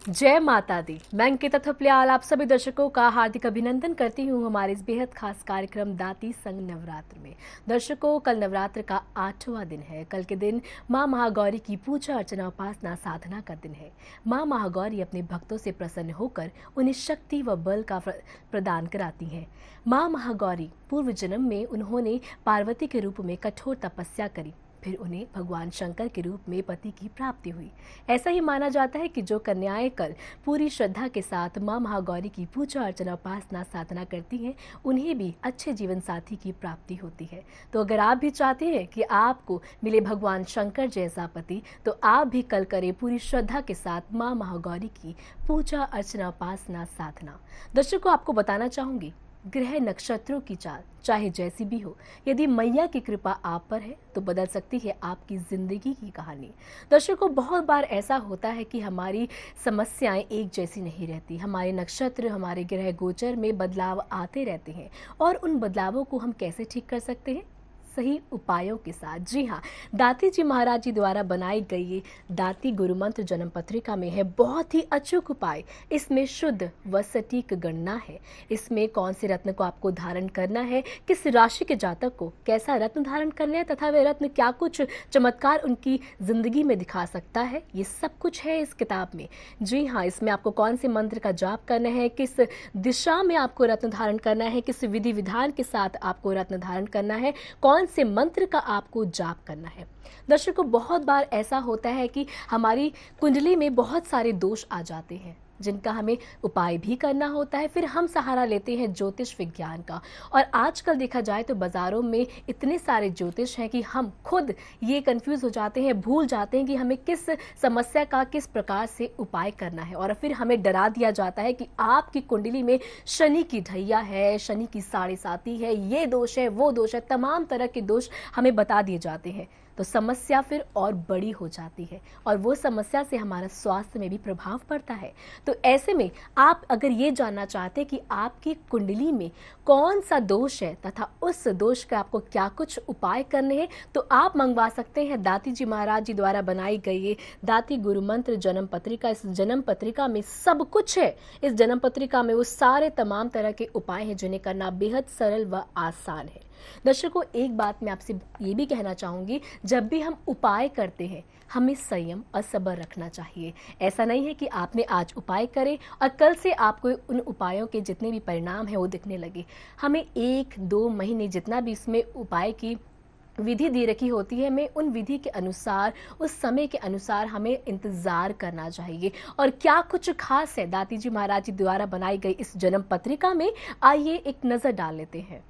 जय माता दी। मैं अंकिता थपलियाल आप सभी दर्शकों का हार्दिक अभिनंदन करती हूँ हमारे इस बेहद खास कार्यक्रम दाती संग नवरात्र में। दर्शकों, कल नवरात्र का 8वां दिन है। कल के दिन माँ महागौरी की पूजा अर्चना उपासना साधना का दिन है। माँ महागौरी अपने भक्तों से प्रसन्न होकर उन्हें शक्ति व बल का प्रदान कराती हैं। माँ महागौरी पूर्व जन्म में उन्होंने पार्वती के रूप में कठोर तपस्या करी, फिर उन्हें भगवान शंकर के रूप में पति की प्राप्ति हुई। ऐसा ही माना जाता है कि जो कन्याएं कल पूरी श्रद्धा के साथ मां महागौरी की पूजा अर्चना उपासना साधना करती हैं, उन्हें भी अच्छे जीवन साथी की प्राप्ति होती है। तो अगर आप भी चाहते हैं कि आपको मिले भगवान शंकर जैसा पति, तो आप भी कल करें पूरी श्रद्धा के साथ मां महागौरी की पूजा अर्चना उपासना साधना। दर्शकों, आपको बताना चाहूंगी, ग्रह नक्षत्रों की चाल चाहे जैसी भी हो, यदि मैया की कृपा आप पर है तो बदल सकती है आपकी जिंदगी की कहानी। दर्शकों, बहुत बार ऐसा होता है कि हमारी समस्याएं एक जैसी नहीं रहती। हमारे नक्षत्र, हमारे ग्रह गोचर में बदलाव आते रहते हैं और उन बदलावों को हम कैसे ठीक कर सकते हैं? सही उपायों के साथ। जी हाँ, दाती जी महाराज जी द्वारा बनाई गई ये दाती गुरु मंत्र जन्म पत्रिका में है बहुत ही अचूक उपाय। इसमें शुद्ध व सटीक गणना है। इसमें कौन से रत्न को आपको धारण करना है, किस राशि के जातक को कैसा रत्न धारण करना है तथा वह रत्न क्या कुछ चमत्कार उनकी जिंदगी में दिखा सकता है, ये सब कुछ है इस किताब में। जी हाँ, इसमें आपको कौन से मंत्र का जाप करना है, किस दिशा में आपको रत्न धारण करना है, किस विधि विधान के साथ आपको रत्न धारण करना है, कौन से मंत्र का आपको जाप करना है। दर्शकों, बहुत बार ऐसा होता है कि हमारी कुंडली में बहुत सारे दोष आ जाते हैं जिनका हमें उपाय भी करना होता है। फिर हम सहारा लेते हैं ज्योतिष विज्ञान का, और आजकल देखा जाए तो बाजारों में इतने सारे ज्योतिष हैं कि हम खुद ये कंफ्यूज हो जाते हैं, भूल जाते हैं कि हमें किस समस्या का किस प्रकार से उपाय करना है। और फिर हमें डरा दिया जाता है कि आपकी कुंडली में शनि की ढैया है, शनि की साढ़े साती है, ये दोष है, वो दोष है, तमाम तरह के दोष हमें बता दिए जाते हैं। तो समस्या फिर और बड़ी हो जाती है और वो समस्या से हमारा स्वास्थ्य में भी प्रभाव पड़ता है। तो ऐसे में आप अगर ये जानना चाहते हैं कि आपकी कुंडली में कौन सा दोष है तथा उस दोष का आपको क्या कुछ उपाय करने हैं, तो आप मंगवा सकते हैं दाती जी महाराज जी द्वारा बनाई गई ये दाती गुरु मंत्र जन्म पत्रिका। इस जन्म पत्रिका में सब कुछ है। इस जन्म पत्रिका में वो सारे तमाम तरह के उपाय हैं जिन्हें करना बेहद सरल व आसान है। दर्शकों, एक बात मैं आपसे ये भी कहना चाहूंगी, जब भी हम उपाय करते हैं हमें संयम और सब्र रखना चाहिए। ऐसा नहीं है कि आपने आज उपाय करे और कल से आपको उन उपायों के जितने भी परिणाम हैं वो दिखने लगे। हमें 1-2 महीने जितना भी इसमें उपाय की विधि दी रखी होती है, हमें उन विधि के अनुसार, उस समय के अनुसार हमें इंतजार करना चाहिए। और क्या कुछ खास है दाती जी महाराज जी द्वारा बनाई गई इस जन्म पत्रिका में, आइए एक नजर डाल लेते हैं।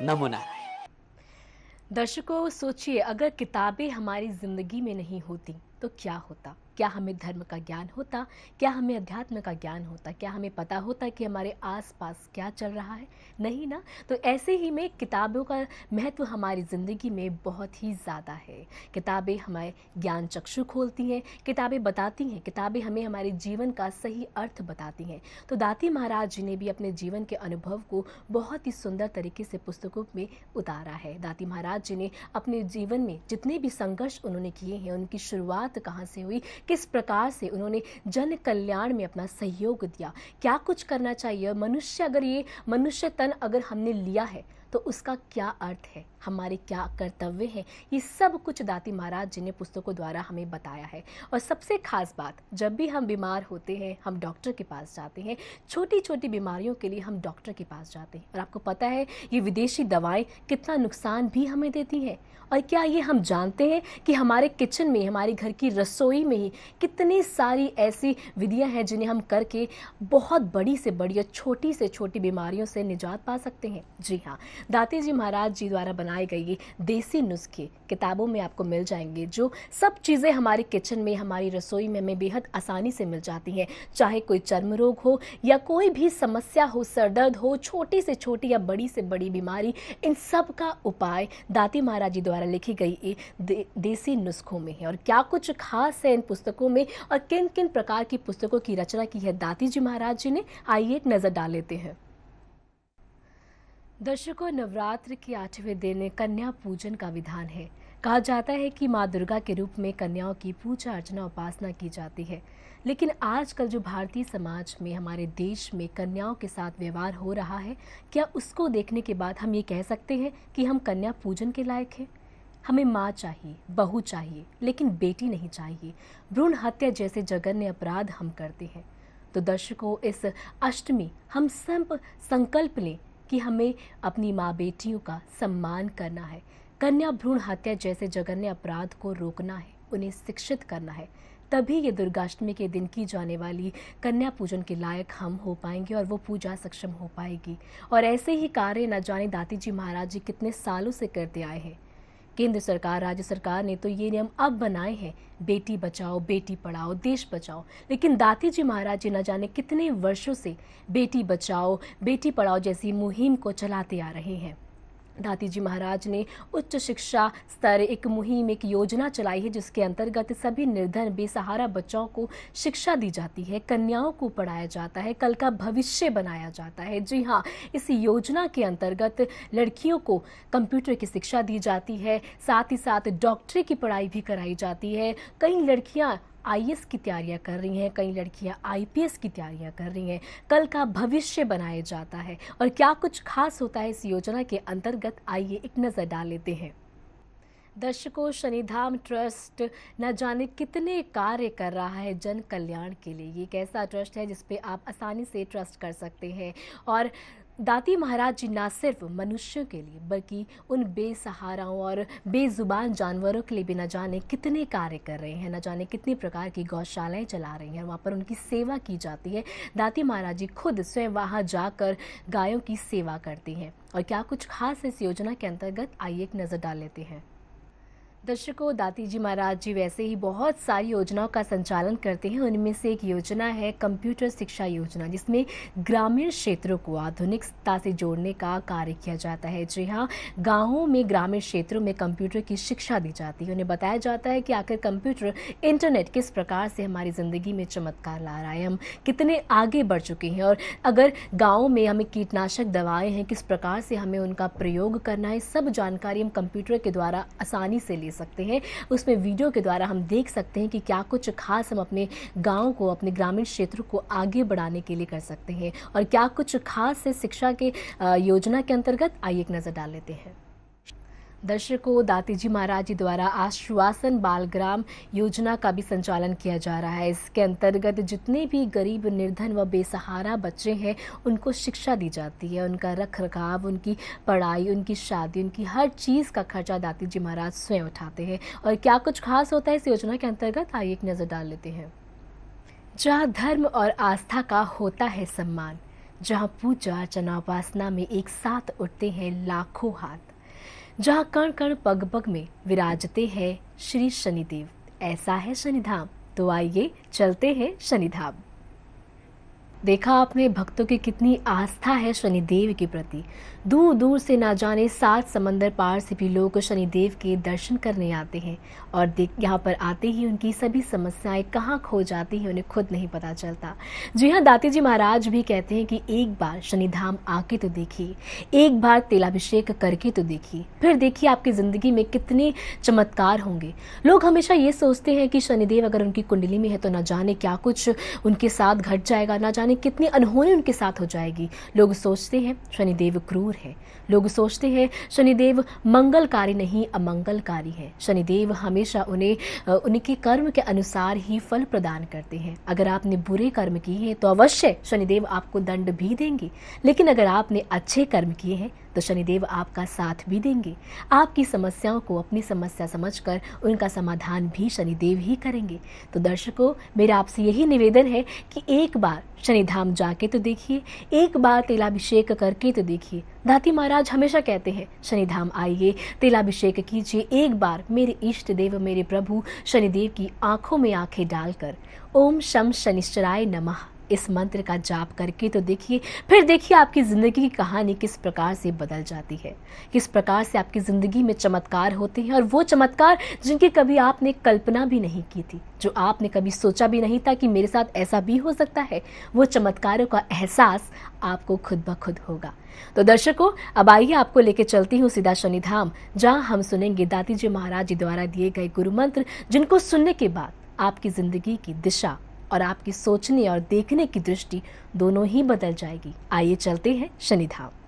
नमो नारायण। दर्शकों, सोचिए, अगर किताबें हमारी जिंदगी में नहीं होती तो क्या होता? क्या हमें धर्म का ज्ञान होता? क्या हमें अध्यात्म का ज्ञान होता? क्या हमें पता होता कि हमारे आसपास क्या चल रहा है? नहीं ना। तो ऐसे ही में किताबों का महत्व हमारी ज़िंदगी में बहुत ही ज़्यादा है। किताबें हमारे ज्ञान चक्षु खोलती हैं, किताबें बताती हैं, किताबें हमें हमारे जीवन का सही अर्थ बताती हैं। तो दाती महाराज जी ने भी अपने जीवन के अनुभव को बहुत ही सुंदर तरीके से पुस्तकों में उतारा है। दाती महाराज जी ने अपने जीवन में जितने भी संघर्ष उन्होंने किए हैं, उनकी शुरुआत कहाँ से हुई, किस प्रकार से उन्होंने जन कल्याण में अपना सहयोग दिया, क्या कुछ करना चाहिए, मनुष्य अगर ये मनुष्य तन अगर हमने लिया है तो उसका क्या अर्थ है, हमारे क्या कर्तव्य है, ये सब कुछ दाती महाराज जी ने पुस्तकों द्वारा हमें बताया है। और सबसे खास बात, जब भी हम बीमार होते हैं हम डॉक्टर के पास जाते हैं, छोटी छोटी बीमारियों के लिए हम डॉक्टर के पास जाते हैं। और आपको पता है ये विदेशी दवाएं कितना नुकसान भी हमें देती हैं। और क्या ये हम जानते हैं कि हमारे किचन में, हमारे घर की रसोई में ही कितनी सारी ऐसी विधियां हैं जिन्हें हम करके बहुत बड़ी से बड़ी और छोटी से छोटी बीमारियों से निजात पा सकते हैं। जी हाँ, दाती जी महाराज जी द्वारा बनाए गए ये देसी नुस्खे किताबों में आपको मिल जाएंगे, जो सब चीज़ें हमारी किचन में, हमारी रसोई में हमें बेहद आसानी से मिल जाती हैं। चाहे कोई चर्म रोग हो या कोई भी समस्या हो, सरदर्द हो, छोटी से छोटी या बड़ी से बड़ी बीमारी, इन सब का उपाय दाती महाराज जी द्वारा लिखी गई ये देसी नुस्खों में है। और क्या कुछ खास है इन पुस्तकों में और किन किन प्रकार की पुस्तकों की रचना की है दाती जी महाराज जी ने, आइए एक नजर डाल लेते हैं। दर्शकों, नवरात्र के 8वें दिन कन्या पूजन का विधान है। कहा जाता है कि माँ दुर्गा के रूप में कन्याओं की पूजा अर्चना उपासना की जाती है, लेकिन आजकल जो भारतीय समाज में हमारे देश में कन्याओं के साथ व्यवहार हो रहा है, क्या उसको देखने के बाद हम ये कह सकते हैं कि हम कन्या पूजन के लायक हैं? हमें माँ चाहिए, बहू चाहिए, लेकिन बेटी नहीं चाहिए। भ्रूण हत्या जैसे जघन्य अपराध हम करते हैं। तो दर्शकों, इस अष्टमी हम सब संकल्प लें कि हमें अपनी माँ बेटियों का सम्मान करना है, कन्या भ्रूण हत्या जैसे जघन्य अपराध को रोकना है, उन्हें शिक्षित करना है। तभी ये दुर्गाष्टमी के दिन की जाने वाली कन्या पूजन के लायक हम हो पाएंगे और वो पूजा सक्षम हो पाएगी। और ऐसे ही कार्य न जाने दाती जी महाराज जी कितने सालों से करते आए हैं। केंद्र सरकार, राज्य सरकार ने तो ये नियम अब बनाए हैं, बेटी बचाओ, बेटी पढ़ाओ, देश बचाओ। लेकिन दाती जी महाराज जी न जाने कितने वर्षों से बेटी बचाओ, बेटी पढ़ाओ जैसी मुहिम को चलाते आ रहे हैं। दाती जी महाराज ने उच्च शिक्षा स्तर एक मुहिम, एक योजना चलाई है, जिसके अंतर्गत सभी निर्धन बेसहारा बच्चों को शिक्षा दी जाती है, कन्याओं को पढ़ाया जाता है, कल का भविष्य बनाया जाता है। जी हाँ, इस योजना के अंतर्गत लड़कियों को कंप्यूटर की शिक्षा दी जाती है, साथ ही साथ डॉक्टरी की पढ़ाई भी कराई जाती है। कई लड़कियाँ आईएएस की तैयारियां कर रही हैं, कई लड़कियां आईपीएस की तैयारियां कर रही हैं। कल का भविष्य बनाया जाता है। और क्या कुछ खास होता है इस योजना के अंतर्गत, आइए एक नज़र डाल लेते हैं। दर्शकों, शनिधाम ट्रस्ट न जाने कितने कार्य कर रहा है जन कल्याण के लिए। ये एक ऐसा ट्रस्ट है जिस पे आप आसानी से ट्रस्ट कर सकते हैं। और दाती महाराज जी ना सिर्फ मनुष्यों के लिए बल्कि उन बेसहाराओं और बेजुबान जानवरों के लिए भी न जाने कितने कार्य कर रहे हैं, न जाने कितनी प्रकार की गौशालाएं चला रही हैं, वहाँ पर उनकी सेवा की जाती है। दाती महाराज जी खुद स्वयं वहाँ जाकर गायों की सेवा करती हैं। और क्या कुछ खास इस योजना के अंतर्गत, आइए एक नज़र डाल लेते हैं। दर्शकों, दाती जी महाराज जी वैसे ही बहुत सारी योजनाओं का संचालन करते हैं। उनमें से एक योजना है कंप्यूटर शिक्षा योजना, जिसमें ग्रामीण क्षेत्रों को आधुनिकता से जोड़ने का कार्य किया जाता है। जी हाँ, गांवों में, ग्रामीण क्षेत्रों में कंप्यूटर की शिक्षा दी जाती है। उन्हें बताया जाता है कि आखिर कंप्यूटर, इंटरनेट किस प्रकार से हमारी ज़िंदगी में चमत्कार ला रहा है, हम कितने आगे बढ़ चुके हैं। और अगर गाँव में हमें कीटनाशक दवाएँ हैं, किस प्रकार से हमें उनका प्रयोग करना है, सब जानकारी हम कंप्यूटर के द्वारा आसानी से ले सकते हैं। उसमें वीडियो के द्वारा हम देख सकते हैं कि क्या कुछ खास हम अपने गांव को, अपने ग्रामीण क्षेत्र को आगे बढ़ाने के लिए कर सकते हैं। और क्या कुछ खास है शिक्षा के योजना के अंतर्गत, आइए एक नज़र डाल लेते हैं। दर्शकों, दाती जी महाराज जी द्वारा आश्वासन बालग्राम योजना का भी संचालन किया जा रहा है। इसके अंतर्गत जितने भी गरीब, निर्धन व बेसहारा बच्चे हैं, उनको शिक्षा दी जाती है। उनका रख रखाव, उनकी पढ़ाई, उनकी शादी, उनकी हर चीज़ का खर्चा दाती जी महाराज स्वयं उठाते हैं। और क्या कुछ खास होता है इस योजना के अंतर्गत, आइए एक नज़र डाल लेते हैं। जहाँ धर्म और आस्था का होता है सम्मान, जहाँ पूजा अर्चना उपासना में एक साथ उठते हैं लाखों हाथ, जहाँ कण कण पग पग में विराजते हैं श्री शनिदेव, ऐसा है शनिधाम। तो आइए चलते हैं शनिधाम। देखा आपने, भक्तों की कितनी आस्था है शनिदेव के प्रति। दूर दूर से ना जाने 7 समंदर पार से भी लोग शनिदेव के दर्शन करने आते हैं। और यहाँ पर आते ही उनकी सभी समस्याएं कहाँ खो जाती हैं, उन्हें खुद नहीं पता चलता। जी हाँ, दाती जी महाराज भी कहते हैं कि एक बार शनिधाम आके तो देखिए, एक बार तेलाभिषेक करके तो देखिए, फिर देखिए आपकी ज़िंदगी में कितने चमत्कार होंगे। लोग हमेशा ये सोचते हैं कि शनिदेव अगर उनकी कुंडली में है तो न जाने क्या कुछ उनके साथ घट जाएगा, न जाने कितनी अनहोनी उनके साथ हो जाएगी। लोग सोचते हैं शनिदेव क्रूर है, लोग सोचते हैं शनिदेव मंगलकारी नहीं अमंगलकारी है। शनिदेव हमेशा उन्हें उनके कर्म के अनुसार ही फल प्रदान करते हैं। अगर आपने बुरे कर्म किए हैं तो अवश्य शनिदेव आपको दंड भी देंगे, लेकिन अगर आपने अच्छे कर्म किए हैं तो शनिदेव आपका साथ भी देंगे। आपकी समस्याओं को अपनी समस्या समझकर उनका समाधान भी शनिदेव ही करेंगे। तो दर्शकों, मेरा आपसे यही निवेदन है कि एक बार शनिधाम जाके तो देखिए, एक बार तेलाभिषेक करके तो देखिए। दाती महाराज हमेशा कहते हैं शनिधाम आइए, तेलाभिषेक कीजिए एक बार मेरे इष्ट देव, मेरे प्रभु शनिदेव की आंखों में आंखें डालकर। ओम शम शनिश्चराय नमः, इस मंत्र का जाप करके तो देखिए, फिर देखिए आपकी ज़िंदगी की कहानी किस प्रकार से बदल जाती है, किस प्रकार से आपकी ज़िंदगी में चमत्कार होते हैं, और वो चमत्कार जिनकी कभी आपने कल्पना भी नहीं की थी, जो आपने कभी सोचा भी नहीं था कि मेरे साथ ऐसा भी हो सकता है, वो चमत्कारों का एहसास आपको खुद ब खुद होगा। तो दर्शकों, अब आइए आपको लेके चलती हूँ सीधा शनिधाम, जहाँ हम सुनेंगे दाती जी महाराज जी द्वारा दिए गए गुरु मंत्र, जिनको सुनने के बाद आपकी ज़िंदगी की दिशा और आपकी सोचने और देखने की दृष्टि दोनों ही बदल जाएगी। आइए चलते हैं शनिधाम।